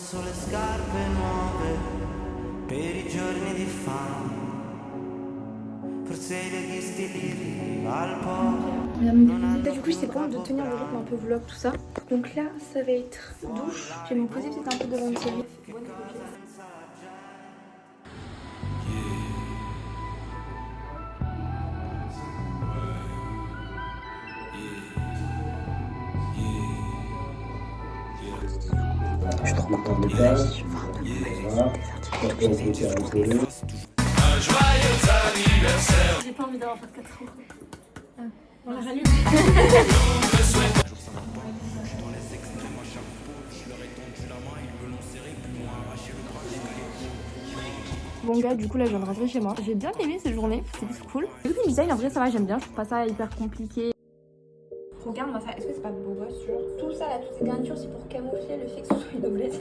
sulle scarpe nuove per i giorni di fame. Forse i leghisti lì al po'. Du coup j'essaie vraiment de tenir le rythme un peu vlog tout ça. Donc là ça va être douche. Je vais me poser peut-être un peu devant une série. Je suis trop contente de faire. Je vais voir j'ai pas envie d'avoir 24 ans. On la rallume. Bon gars, du coup là je viens de rentrer chez moi. J'ai bien aimé cette journée, c'était cool. Le design en vrai ça va, j'aime bien, je trouve pas ça hyper compliqué. Regarde moi ça, est-ce que c'est pas beau gosse genre tout ça là, toutes ces garnitures c'est pour camoufler le fait que ce soit une omelette.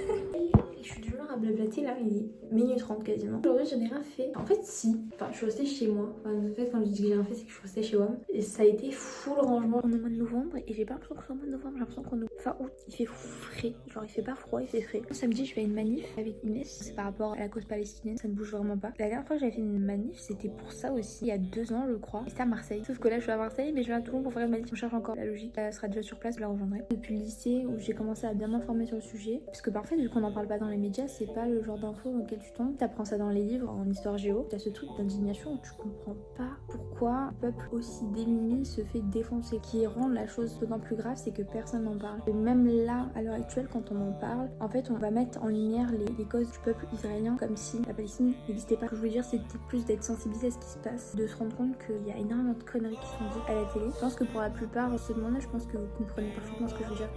Je suis du genre à blablater là, il est minuit 30 quasiment. Aujourd'hui j'en ai rien fait. En fait si, enfin je suis restée chez moi. Enfin en fait quand je dis que j'ai rien fait c'est que je suis restée chez moi. Et ça a été full rangement. On est au mois de novembre et j'ai pas l'impression que c'est au mois de novembre, j'ai l'impression qu'on est fin août. Il fait frais, genre il fait pas froid, il fait frais. Samedi je fais une manif avec Inès, c'est par rapport à la cause palestinienne, ça ne bouge vraiment pas. La dernière fois que j'avais fait une manif c'était pour ça aussi, il y a 2 ans je crois. C'était à Marseille. Sauf que là je suis à Marseille mais je viens à Toulon pour faire une manif. On cherche encore la logique. Elle sera déjà sur place, je la rejoindrai. Depuis le lycée où j'ai commencé à bien m'informer sur le sujet. Parce que parfois vu qu'on en parle pas dans les médias, c'est pas le genre d'infos dans lequel tu tombes. T'apprends ça dans les livres, en histoire géo. T'as ce truc d'indignation où tu comprends pas pourquoi un peuple aussi démuni se fait défoncer. Qui rend la chose d'autant plus grave, c'est que personne n'en parle. Et même là, à l'heure actuelle, quand on en parle, en fait, on va mettre en lumière les causes du peuple israélien comme si la Palestine n'existait pas. Ce que je veux dire, c'est peut-être plus d'être sensibilisé à ce qui se passe, de se rendre compte qu'il y a énormément de conneries qui sont dites à la télé. Je pense que pour la plupart de ce monde-là, je pense que vous comprenez parfaitement ce que je veux dire.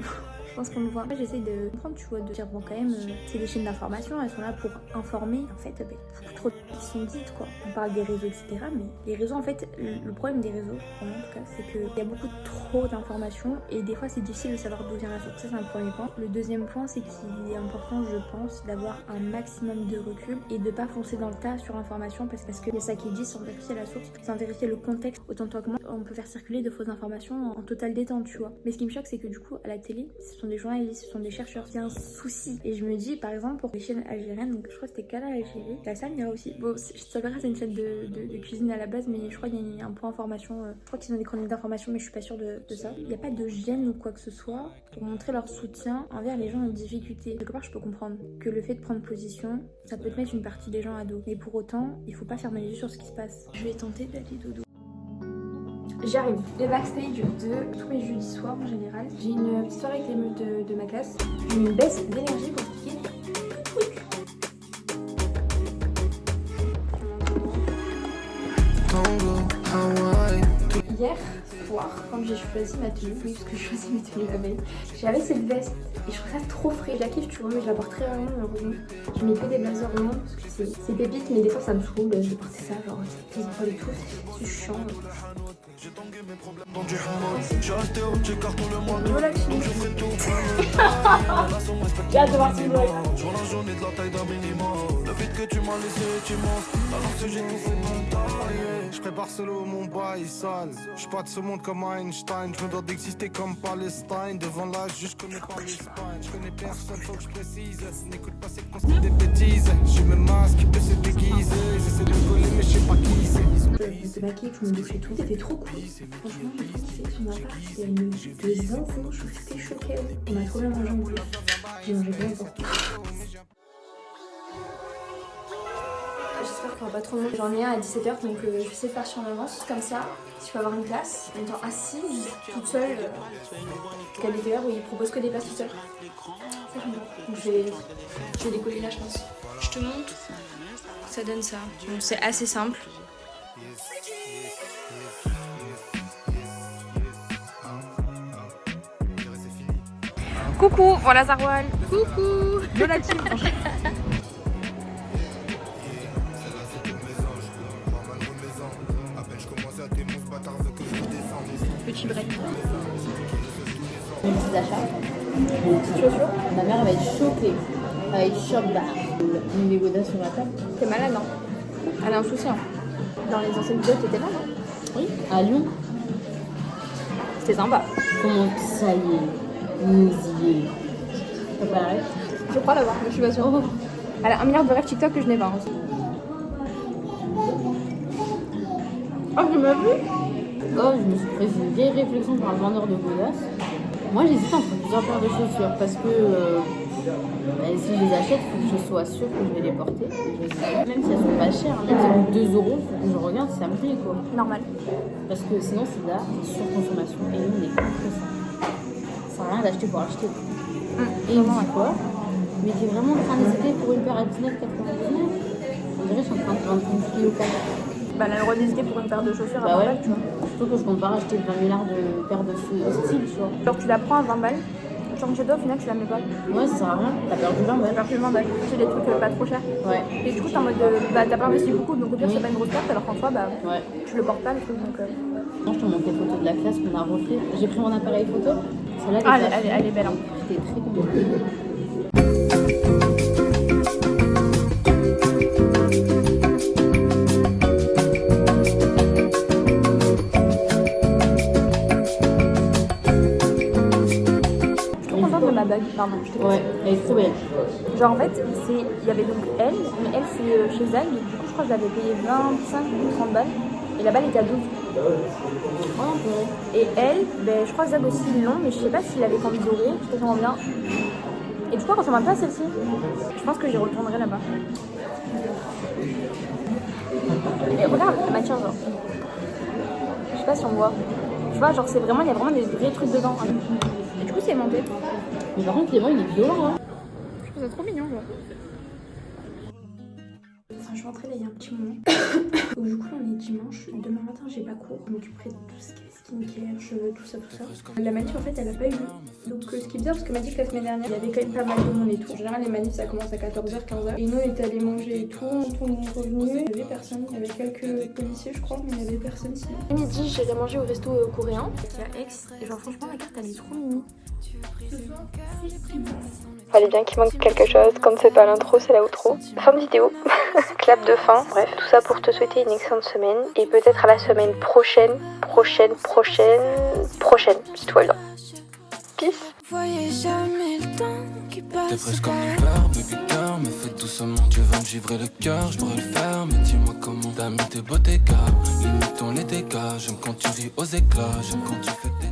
Je pense qu'on le voit. Moi, j'essaie de comprendre, tu vois, de dire bon, quand même, c'est des chaînes d'information, elles sont là pour informer. En fait, beaucoup trop de choses qui sont dites, quoi. On parle des réseaux, etc. Mais les réseaux, en fait, le problème des réseaux, pour moi en tout cas, c'est qu'il y a beaucoup trop d'informations et des fois, c'est difficile de savoir d'où vient la source. Ça, c'est un premier point. Le deuxième point, c'est qu'il est important, je pense, d'avoir un maximum de recul et de pas foncer dans le tas sur information parce qu'il y a ça qui est dit sans vérifier la source, sans vérifier le contexte. Autant toi que moi, on peut faire circuler de fausses informations en totale détente, tu vois. Mais ce qui me choque, c'est que du coup, à la télé, ce sont des journalistes, ce sont des chercheurs. Il y a un souci. Et je me dis, par exemple, pour les chaînes algériennes, donc je crois que c'était Canal Algérie, la Samira aussi. Bon, c'est vrai, c'est une chaîne de cuisine à la base, mais je crois qu'il y a un point information. Je crois qu'ils ont des chroniques d'information, mais je suis pas sûre de ça. Il n'y a pas de gêne ou quoi que ce soit pour montrer leur soutien envers les gens en difficulté. Quelque part, je peux comprendre que le fait de prendre position, ça peut te mettre une partie des gens à dos. Mais pour autant, il faut pas fermer les yeux sur ce qui se passe. Je vais tenter d'aller dodo. J'arrive. Les backstage de tous mes jeudis soirs en général. J'ai une petite soirée avec les meufs de ma classe. J'ai une baisse d'énergie pour expliquer tout truc. Hier soir, quand j'ai choisi ma tenue, oui, parce que je choisis mes tenues la veille, j'avais cette veste et je trouve ça trop frais. Je la kiffe, tu vois, mais je la porte très rarement malheureusement. Je mets que des blazers longs parce que c'est pépite, mais des fois ça me saoule. Je vais porter ça, genre, les épaules et tout, c'est chiant. Voilà, j'ai hâte de voir ce blog. Je prépare solo mon bail sale. Je suis pas de ce monde comme Einstein. Je me dois d'exister comme Palestine. Devant l'âge, je connais pas l'Espagne. Je connais personne, faut que je précise. N'écoute pas ces conseils des bêtises. J'ai mes masques qui peut se déguiser. J'essaie de coller, mais je sais pas qui c'est. Je me maquillais, que je me douche et tout. C'était trop cool. Franchement, j'ai trouvé que son appart, il y a une 2 ans. Je trouve que c'était choqué. On a trop bien mangé en plus. J'ai mangé plein de fois. J'espère qu'il n'y aura pas trop de monde. J'en ai un à 17h, donc je vais essayer de partir en avance. Comme ça, si je peux avoir une place, en étant assise, toute seule, jusqu'à des heures où ils proposent que des places toute seule. Ça, j'aime bien. Donc je vais décoller là, je pense. Je te montre. Ça donne ça. Donc c'est assez simple. Coucou, voilà Zarwal. Coucou. De la team. Petit break. Mes petits achats. Mes petites chaussures. Ma mère va être choquée. Elle va être choquée. Une des godasses sur ma table. T'es malade, non? Elle a un souci, hein. Dans les anciennes vidéos, t'étais là, non? Oui, à Lyon. C'était sympa. Comment ça y est, nous y est. Ça paraît. Je crois l'avoir, mais je suis pas sûre. Elle a 1 milliard de rêves TikTok que je n'ai pas. Hein. Oh, je m'as vu. Oh, je me suis pris une vieille réflexion par le vendeur de godasses. Moi, j'hésite entre plusieurs paires de chaussures parce que si je les achète, il faut que je sois sûre que je vais les porter. Même si elles sont pas chères, même si elles coûtent 2 euros, il faut que je regarde si ça me plaît quoi. Normal. Parce que sinon, c'est de la surconsommation et nous, on est contre ça. Ça sert à rien d'acheter pour acheter. Et il me dit quoi? Mais t'es vraiment en train d'hésiter pour une paire à 19,99 €? On dirait que je suis en train de vendre une fille au cas. Bah, elle a le droit d'hésiter pour une paire de chaussures à 20 Bah ouais, balles, tu vois. surtout que je compte pas acheter 20 milliards de paires de ce style, tu vois. Genre, tu la prends à 20 balles, tu rentres chez toi, au final, tu la mets pas. Ouais, ça sert à rien, t'as perdu 20 Tu balles. perds plus de 20 balles. C'est des trucs pas trop chers. Ouais, Et du coup, t'es en mode bah, t'as pas investi beaucoup, donc au pire, c'est pas une grosse perte, alors qu'en soi, bah, ouais. tu le portes pas le truc. Donc, Non, je te montre les photos de la classe qu'on a refait. J'ai pris mon appareil photo. Celle-là, Ah, elle est belle. Hein. C'était très compliqué. Ma bague, pardon, je t'ai Ouais, elle est trop belle. Genre en fait, il y avait donc elle, mais elle c'est chez Zag, et du coup je crois que je l'avais payé 25 ou 30 balles, et la balle était à 12. Et elle, ben, je crois que Zag aussi ils l'ont, mais je sais pas s'il avait envie doré, je sais pas bien. Et du coup elle ressemble un peu à celle-ci. Je pense que j'y retournerai là-bas. Et regarde la matière genre. Je sais pas si on voit. Tu vois, genre c'est vraiment, il y a vraiment des vrais trucs dedans. Et du coup c'est aimanté. Mais par contre, Clément, il est violent, hein. Je trouve ça trop mignon, genre. Enfin, je suis rentrée là il y a un petit moment. Donc, du coup, là, on est dimanche. Demain matin, j'ai pas cours. Je m'occuperai de tout ce qui est skincare, cheveux, tout ça, tout ça. La manif, en fait, elle a pas eu lieu. Donc, ce qui est bizarre, parce que m'a dit que la semaine dernière, il y avait quand même pas mal de monde et tout. En général, les manifs, ça commence à 14h, 15h. Et nous, on était allés manger et tout. On est revenus. Il y avait personne. Il y avait quelques policiers, je crois, mais il y avait personne sinon. À midi, j'ai mangé au resto coréen. Qui a Aix. Et genre, franchement, la carte, elle est trop mimi. Fallait bien qu'il manque quelque chose, comme c'est pas l'intro, c'est l'outro. Fin de vidéo, clap de fin. Bref, tout ça pour te souhaiter une excellente semaine et peut-être à la semaine prochaine, si tout va bien. Peace. Voyez jamais le temps qui passe. T'es presque comme l'hiver, baby girl, mais fais doucement, tu vas me givrer le cœur, je pourrais le faire, mais dis-moi comment. T'as mis tes beaux dégâts, limitons les dégâts, j'aime quand tu ris aux éclats, j'aime quand tu fais des